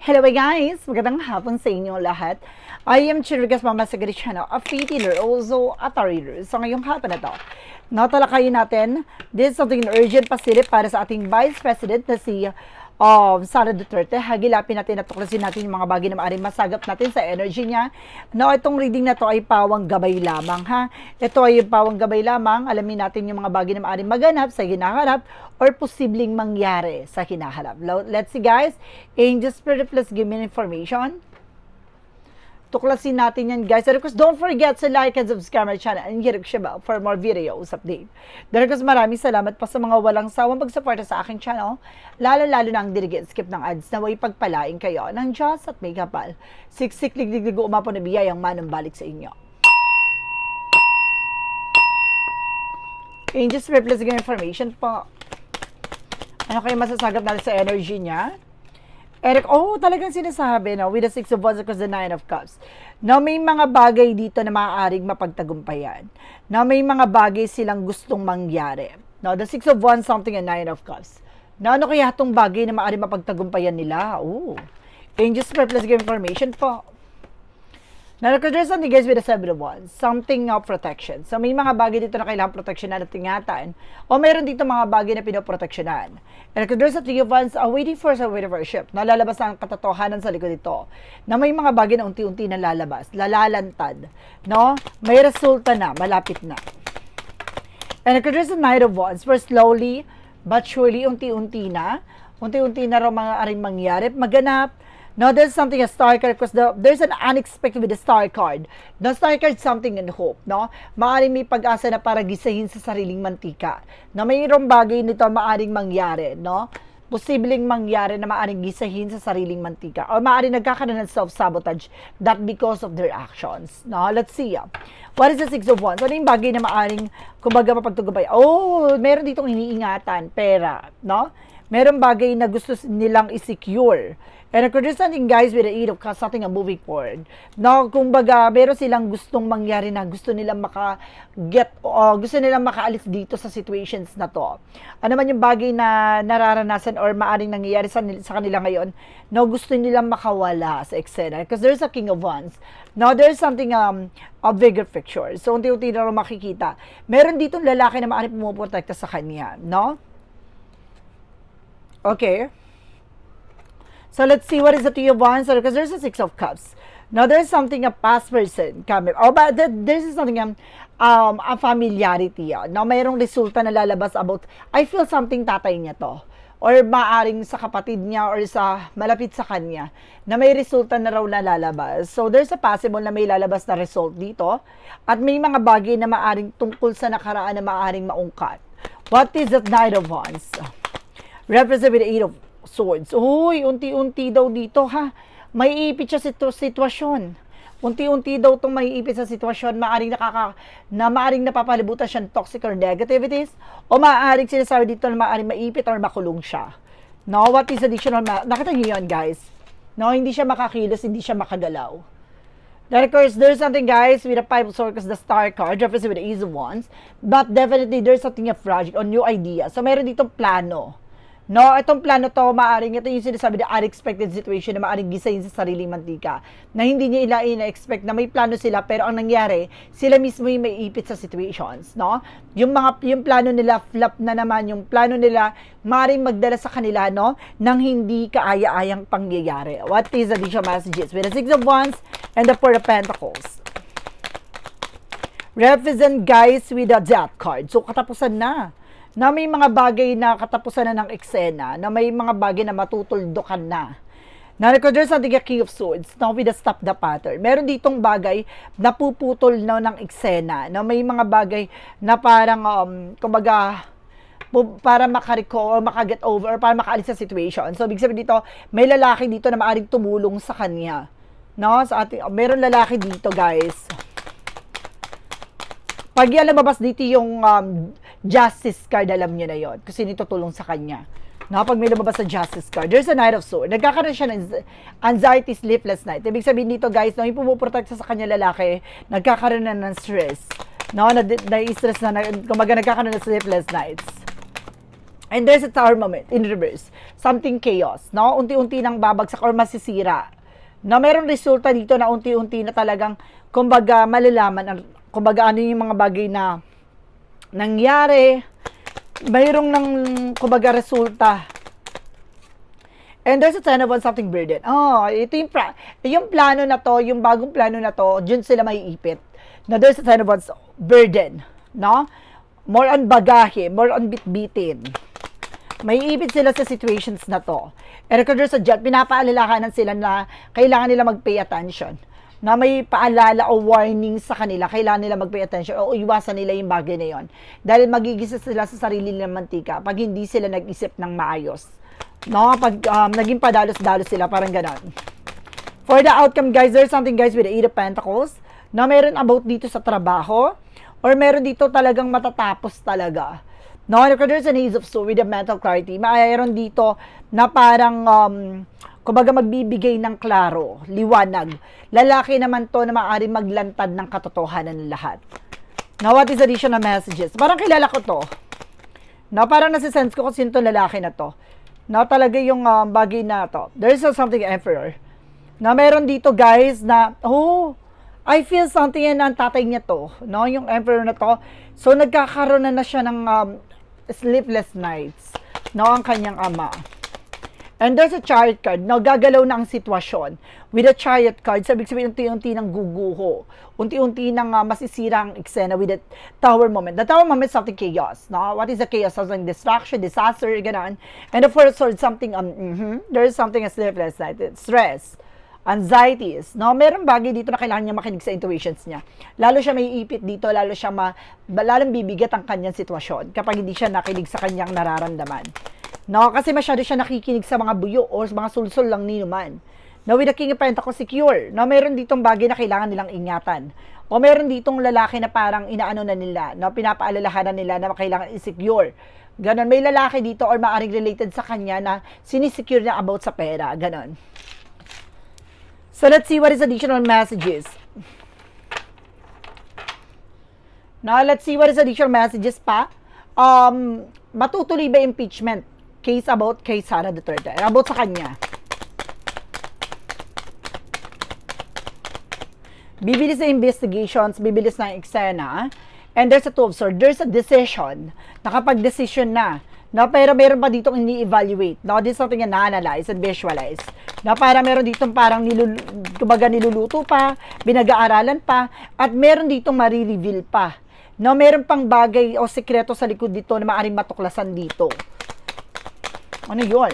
Hello guys! Magandang hapon sa inyo lahat. I am Chirigas Mama sa Channel, a fitiller, also a tarot. So ngayong hapon na to, natalakayin natin, this is something urgent pasilip para sa ating Vice President na si Sara Duterte. Hagilapin natin at tuklasin natin yung mga bagay na maaaring masagap natin sa energy niya. No, itong reading na to ay pawang gabay lamang ha. Ito ay pawang gabay lamang. Alamin natin yung mga bagay na maaaring maganap sa hinaharap or posibleng mangyari sa hinaharap. Let's see guys. Angel Spirit, please give me information. Tuklasin natin yan guys. And of course, don't forget to like and subscribe my channel and hit the bell for more videos update. Then of course, maraming salamat pa sa mga walang sawang pagsuporta sa aking channel. Lalo-lalo na ang skip ng ads na way pagpalain kayo ng Diyos at may kapal. Siksik, liglig, umapo na biyayang manumbalik sa inyo. Angel Spirit, please give me information po. Ano kayo masasagap natin sa energy niya? Eric, talagang sinasabi, no? With the Six of Wands across the Nine of Cups. Na may mga bagay dito na maaaring mapagtagumpayan. Na may mga bagay silang gustong mangyari. No, the Six of Wands, something, and Nine of Cups. Na ano kaya itong bagay na maaaring mapagtagumpayan nila? Angels, please give information po. Now, there's something guys with the Seven of Wands. Something of protection. So, may mga bagay dito na kailangan proteksyonan at tingatan. O mayroon dito mga bagay na pinoproteksyonan. And there's a Three of Wands waiting for a ship. Nalalabas ang katotohanan sa likod ito. Na may mga bagay na unti-unti na lalabas. Lalalantad. No? May resulta na. Malapit na. And there's a Knight of Wands where slowly but surely, unti-unti na. Unti-unti na raw mga aring mangyari. Maganap. No, there's something a star card because there's an unexpected with the star card. The star card something in hope, no? Maaring may pag-asa na para gisahin sa sariling mantika. Na mayroong bagay nito maaring mangyari, no? Posibleng mangyari na maaring gisahin sa sariling mantika. O maaring nagkakaroon ng self-sabotage that because of their actions. No, let's see. What is the Six of Wands? Ano yung bagay na maaring kumbaga mapagtugubay? Meron ditong iniingatan, pera, no? Meron bagay na gusto nilang i-secure. And there's something guys with the Eight of Cups, something moving forward. No, kumbaga, meron silang gustong mangyari na gusto nilang gusto nilang makaalis dito sa situations na to. Ano man yung bagay na nararanasan or maaring nangyayari sa kanila ngayon, no, gusto nilang makawala sa eksena. Because there's a King of Wands. No, there's something a bigger picture. So, unti-unti na rin makikita. Meron ditong lalaki na maaring pumuprotekta sa kanya, no? Okay. So, let's see what is the Two of Wands. Because there's a Six of Cups. Now, there's something a past person coming. But there's something a familiarity. Now, mayroong resulta na lalabas about, I feel something tatay niya to. Or maaring sa kapatid niya or sa malapit sa kanya. Na may resulta na raw na lalabas. So, there's a possible na may lalabas na result dito. At may mga bagay na maaring tungkol sa nakaraan na maaring maungkat. What is the Knight of Wands? Represent with the Eight of Swords. Unti-unti daw dito ha. May ipit siya sitwasyon. Unti-unti daw itong may ipit sa sitwasyon. Maaring napapalibutan siya ng toxic or negativities. O maaring sinasabi dito na maaring maipit or makulong siya. No, what is additional? Nakita niyo yun guys. No, hindi siya makakilos, hindi siya makagalaw. Then of course, there's something guys with the Five of Swords, the Star card, represented with the Ace of Wands. But definitely, there's something a project or new idea. So, meron ditong plano. No, itong plano to, maaring ito yung sinasabi na unexpected situation na maaring gisahin sa sariling mantika. Na hindi niya ina-expect na may plano sila, pero ang nangyari, sila mismo yung may ipit sa situations, no? Yung plano nila, flop na naman, yung plano nila, maaring magdala sa kanila, no? Nang hindi kaaya-ayang pangyayari. What is the additional messages? With the Six of Wands and the Four of Pentacles. Represent guys with the Death card. So, katapusan na. Na may mga bagay na katapusan na ng eksena, na may mga bagay na matutuldukan na. Na there's something a King of Swords, now with the Stop the Pattern. Meron ditong bagay na puputol na ng eksena, na may mga bagay na parang, kumbaga, para makarecall, makaget over, or para makaalis sa situation. So, big sabihin dito, may lalaki dito na maaaring tumulong sa kanya. No? Sa ating, meron lalaki dito, guys. Pag yan lumabas dito yung Justice card, alam nyo na yun. Kasi nitutulong sa kanya. No, pag may lumabas sa Justice card, there's a Knight of Swords. Nagkakaroon siya ng anxiety, sleepless night. Ibig sabihin dito, guys, no, yung pumuprotekta sa kanya lalaki, nagkakaroon na ng stress. No, na-stress na, kumbaga nagkakaroon ng sleepless nights. And there's a tower moment in reverse. Something chaos, no? Unti-unti nang babagsak or masisira. No, meron resulta dito na unti-unti na talagang, kumbaga, malalaman, kumbaga, ano yung mga bagay na nangyari, mayroong ng, kumbaga, resulta. And there's a 10 of Wands, something burden. Oh, ito yung plano na to, yung bagong plano na to, dyan sila maiipit. Now, there's a 10 of Wands, burden, no? More on bagahe, more on bit-bitin. May ipit sila sa situations na to. And kung there's a jet, pinapaalalahanan sila na kailangan nila mag-pay attention. Na may paalala o warning sa kanila, kailangan nila mag-pay attention o iwasan nila yung bagay na yon. Dahil magigisa sila sa sarili nilang mantika pag hindi sila nag-isip ng maayos. No, pag naging padalos-dalos sila, parang ganon. For the outcome, guys, there's something, guys, with the 8 of Pentacles na meron about dito sa trabaho or meron dito talagang matatapos talaga. No, kung there's an Ace of Swords with a mental clarity, mayroon dito na parang, kumbaga magbibigay ng klaro, liwanag. Lalaki naman to na maaari maglantad ng katotohanan ng lahat. Now, what is additional messages? Parang kilala ko to. No, parang nasisense ko kung sino to lalaki na to. No, talaga yung bagay na to. There's something Emperor. Na meron dito, guys, na, oh, I feel something yan ang tatay niya to. No, yung Emperor na to. So, nagkakaroon na siya ng sleepless nights. No, ang kanyang ama. And there's a Chariot card. No, gagalaw na ang sitwasyon. With a Chariot card, sabi sabihin, unti-unti ng guguho. Unti-unti ng masisira ang eksena with the Tower moment. The Tower moment is something chaos. No? What is the chaos? Something distraction, disaster, gano'n. And the Four of Swords, something, there is something as sleepless night. Stress, anxieties. No? Merong bagay dito na kailangan niya makinig sa intuitions niya. Lalo siya may ipit dito, lalong bibigat ang kanyang sitwasyon kapag hindi siya nakinig sa kanyang nararamdaman. No, kasi masyado siya nakikinig sa mga buyo o mga sulsol lang ni naman. No, with the King of Pentacles, secure. No, meron ditong bagay na kailangan nilang ingatan. O meron ditong lalaki na parang inaano na nila, no, pinapaalalahanan nila na kailangan i-secure. Ganon, may lalaki dito or maaring related sa kanya na sinisecure niya about sa pera. Ganon. So, let's see what is additional messages. Now, let's see what is additional messages pa. Matutuloy ba impeachment? Case about kay Sara Duterte. About sa kanya. Bibilis na investigations, bibilis na eksena. And there's a Two of Swords. There's a decision. Nakapag-decision na. No, pero meron pa ditong ini-evaluate. No, this is something na analyze and visualize. No, para meron ditong parang niluluto pa, binag-aaralan pa, at meron ditong marireveal pa. No, meron pang bagay o sekreto sa likod dito na maaaring matuklasan dito. Ano yun?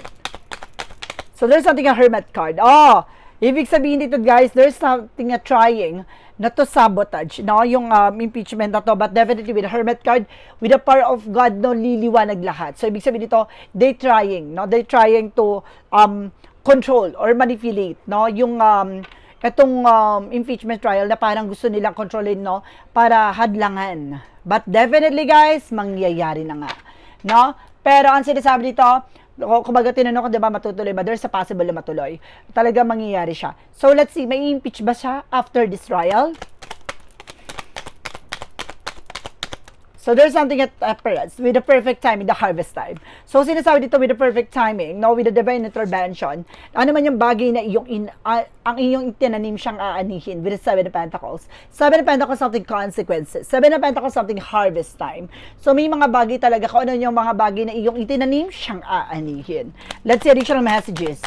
So, there's something a Hermit card. Oh, ibig sabihin dito, guys, there's something na trying na to sabotage, no? Yung impeachment na to, but definitely with a Hermit card, with the power of God, no, liliwanag lahat. So, ibig sabihin dito, they trying, no? They trying to control or manipulate, no? Yung itong impeachment trial na parang gusto nilang kontrolin, no? Para hadlangan. But definitely, guys, mangyayari na nga, no? Pero ang sinasabi dito, kumbaga tinanong ko, diba, matutuloy ba? There's a possible na matuloy. Talaga mangyayari siya. So, let's see, may impeach ba siya after this trial? So, there's something at Empress with the perfect time in the harvest time. So, sinasabi dito with the perfect timing, no, with the divine intervention, ano man yung bagay na ang inyong tinanim siyang aanihin with the Seven of Pentacles. Seven of Pentacles, something consequences. Seven of Pentacles, something harvest time. So, may mga bagay talaga, kung ano yung mga bagay na iyong itinanim siyang aanihin. Let's see additional messages.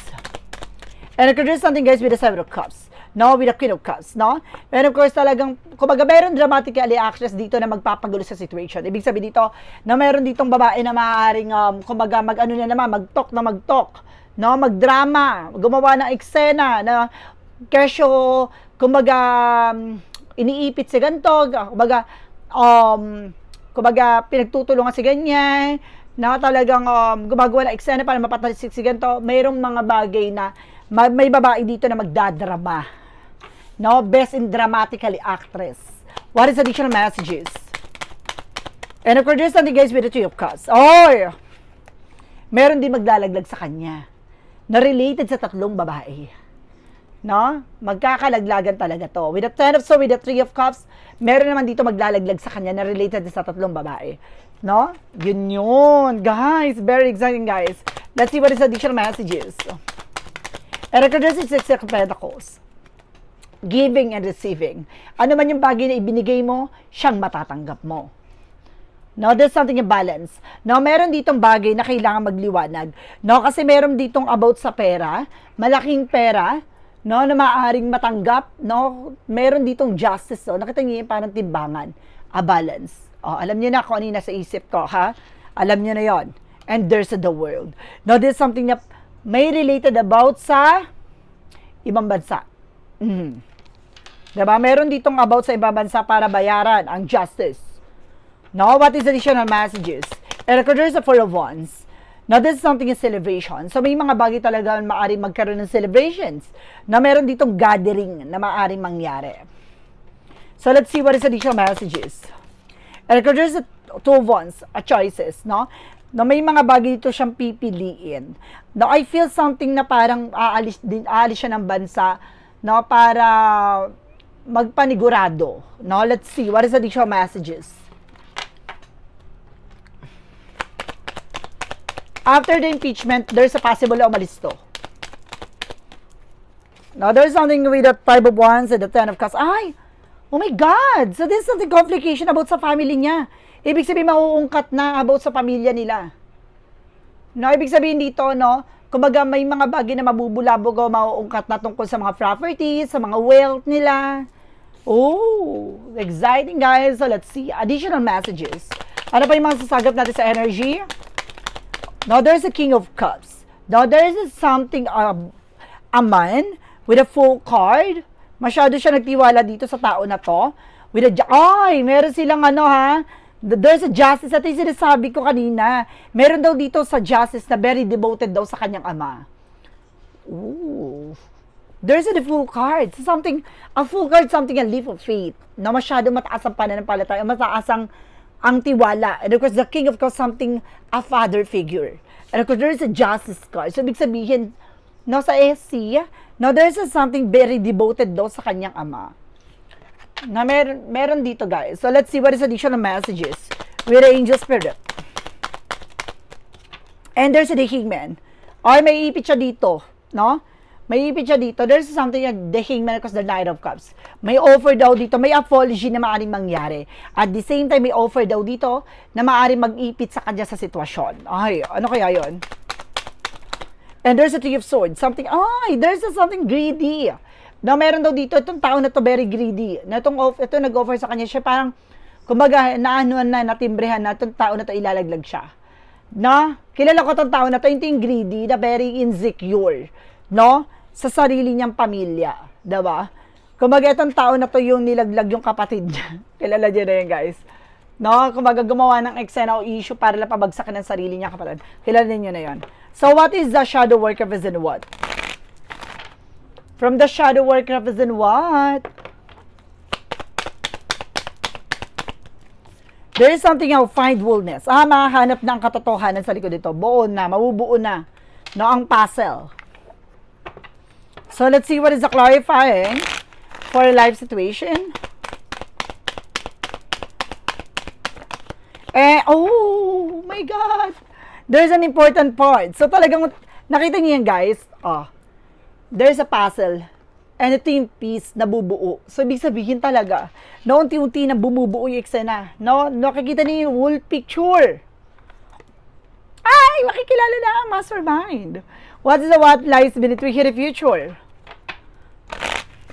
And there's something, guys, with the Seven of Cups. No, with the Queen of Cups, no? And of course, talagang, kumbaga, mayroon dramatically actress dito na magpapagulo sa situation. Ibig sabihin dito, na mayroon ditong babae na maaaring, kumbaga, mag-talk, no? Magdrama, gumawa ng eksena, na, kesyo, kumbaga, iniipit si ganito, kumbaga, pinagtutulungan si ganyan, na talagang, gumagawa ng eksena para mapatalisik si ganito. Mayroong mga bagay na, may babae dito na magdadrama. No, best in dramatically actress. What is additional messages? And of course, there's something, guys, with the Three of Cups. Oh! Meron din maglalaglag sa kanya na related sa tatlong babae. No? Magkakalaglagan talaga to. With the Ten of Swords, with the Three of Cups, meron naman dito maglalaglag sa kanya na related sa tatlong babae. No? Yun. Guys, very exciting, guys. Let's see what is additional messages. And record is Six of Pentacles. Giving and receiving. Ano man yung bagay na ibinigay mo, siyang matatanggap mo. No, there's something in balance. No, meron ditong bagay na kailangan magliwanag. No, kasi meron ditong about sa pera, malaking pera, no, na maaaring matanggap, no, meron ditong justice, no, nakita niyo yung parang timbangan, a balance. Oh, alam niyo na kung ano yung nasa isip ko, ha? Alam niyo na yon. And there's the world. No, there's something na may related about sa ibang bansa. Diba? Meron ditong about sa ibang bansa para bayaran ang justice. No, what is additional messages? And there's the Four of Wands. Now, this is something in celebration. So, may mga bagay talaga maaaring magkaroon ng celebrations na meron ditong gathering na maaaring mangyari. So, let's see what is additional messages. And there's the Two of Wands, choices, no? No, may mga bagay dito siyang pipiliin. No, I feel something na parang aalis siya ng bansa, no, para magpanigurado. No, let's see what is additional messages. After the impeachment, there's a possible na umalis to. Now, there's something with the Five of Wands and the Ten of Cups. Ay! Oh my God! So, there's something complication about sa family niya. Ibig sabihin, mauungkat na about sa pamilya nila. No, ibig sabihin dito, no, kumbaga may mga bagay na mabubulabog o mauungkat na tungkol sa mga properties, sa mga wealth nila. Oh, exciting, guys. So, let's see. Additional messages. Ano pa yung mga sasagap natin sa energy? Now, there's a King of Cups. Now, there's something, a man with a full card. Masyado siya nagtiwala dito sa tao na to. With a, meron silang ano, ha? There's a justice. At yung sinasabi ko kanina, meron daw dito sa justice na very devoted daw sa kanyang ama. Ooh. There's a full card. So something, a full card, something, a leap of faith. Na masyado mataas ang pananampalataya, mataas ang tiwala. And of course, the King of Cups, something, a father figure. And of course, there is a justice card. So, ibig sabihin, no, sa SC, no, there is something very devoted daw sa kanyang ama. Na meron dito, guys. So, let's see what is additional messages with the angel spirit. And there's a Hangman. Or may ipit siya dito, no? May ipit siya dito. There's something like the Hangman because the Knight of Cups. May offer daw dito, may apology na maaaring mangyari. At the same time, may offer daw dito na maaaring mag-ipit sa kanya sa sitwasyon. Ay, ano kaya yon? And there's a Three of Swords. Something, there's something greedy. Na meron daw dito, itong tao na to very greedy. Na ito nag-offer sa kanya, siya parang, kumbaga, natimbrehan na itong tao na to ilalaglag siya. No? Kilala ko itong tao na to, yung greedy, na very insecure. No? Sa sarili niyang pamilya. Diba? Kumbaga, itong tao na to yung nilaglag yung kapatid niya. Kilala niyo na yun, guys. No? Kumbaga, gumawa ng eksena o issue para lang pabagsakin ng sarili niya kapatid. Kilala niyo na yun. So, what is the shadow work represent what? From the shadow work represent what? There is something of find wholeness. Mahanap na ang katotohanan sa likod dito. Buo na, mabubuo na. No, ang puzzle. So, let's see what is the clarifying for a life situation. Oh my God! There's an important part. So, talagang, nakita niyo yan, guys. There's a puzzle. And ito yung piece na bubuo. So, ibig sabihin talaga, na unti-unti na bumubuo yung eksena. No? Nakikita niyo yung whole picture. Ay! Makikilala na ang mastermind. What is the what lies beneath we hear the future?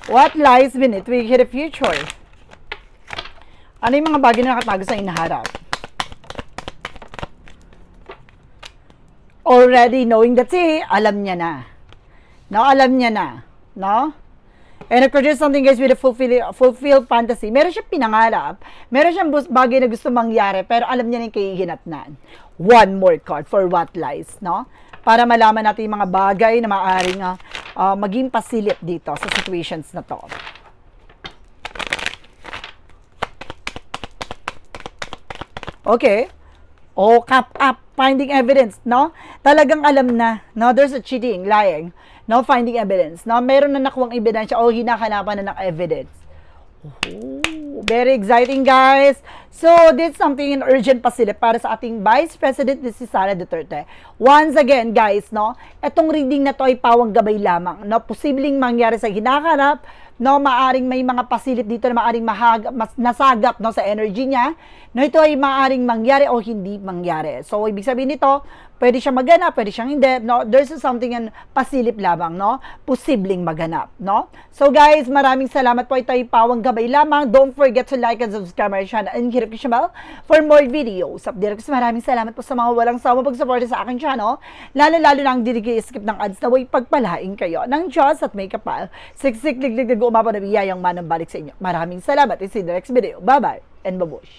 What lies beneath we hear the future? Ano yung mga bagay na nakatago sa inaharap? Already knowing that alam niya na. No, alam niya na. No? And if there's something, guys, with a fulfilled fantasy, meron siyang pinangarap, meron siyang bagay na gusto mangyari, pero alam niya na yung kahihinatnan. One more card for what lies, no? Para malaman natin yung mga bagay na maaaring maging pasilip dito sa situations na to. Okay. Cap up, finding evidence, no? Talagang alam na, no? There's a cheating, lying, no? Finding evidence, no? Meron na nakuwang ebidensya o hinahanapan na ng evidence. Very exciting, guys. So, this is something in urgent pasilip para sa ating Vice President si Sara Duterte. Once again, guys, no, etong reading na to ay pawang gabay lamang, no, posibleng mangyari sa hinaharap, no, maaring may mga pasilip dito na maaring nasagap, no, sa energy niya, no, ito ay maaring mangyari o hindi mangyari. So, ibig sabihin nito, pwede siyang maganap, pwede siyang hindi, no, there's something in pasilip lamang, no, posibleng maganap, no. So, guys, maraming salamat po, ito ay pawang gabay lamang. Don't forget to like and subscribe my channel and hit the bell for more videos. Update ko, maraming salamat po sa mga walang sawa pag-support sa aking channel, lalo-lalo na ang hindi skip ng ads na way pagpalain kayo ng Diyos at may kapal. Siksik, liglig, umapa na biyayang manang balik sa inyo. Maraming salamat. See you in the next video. Bye-bye and babush.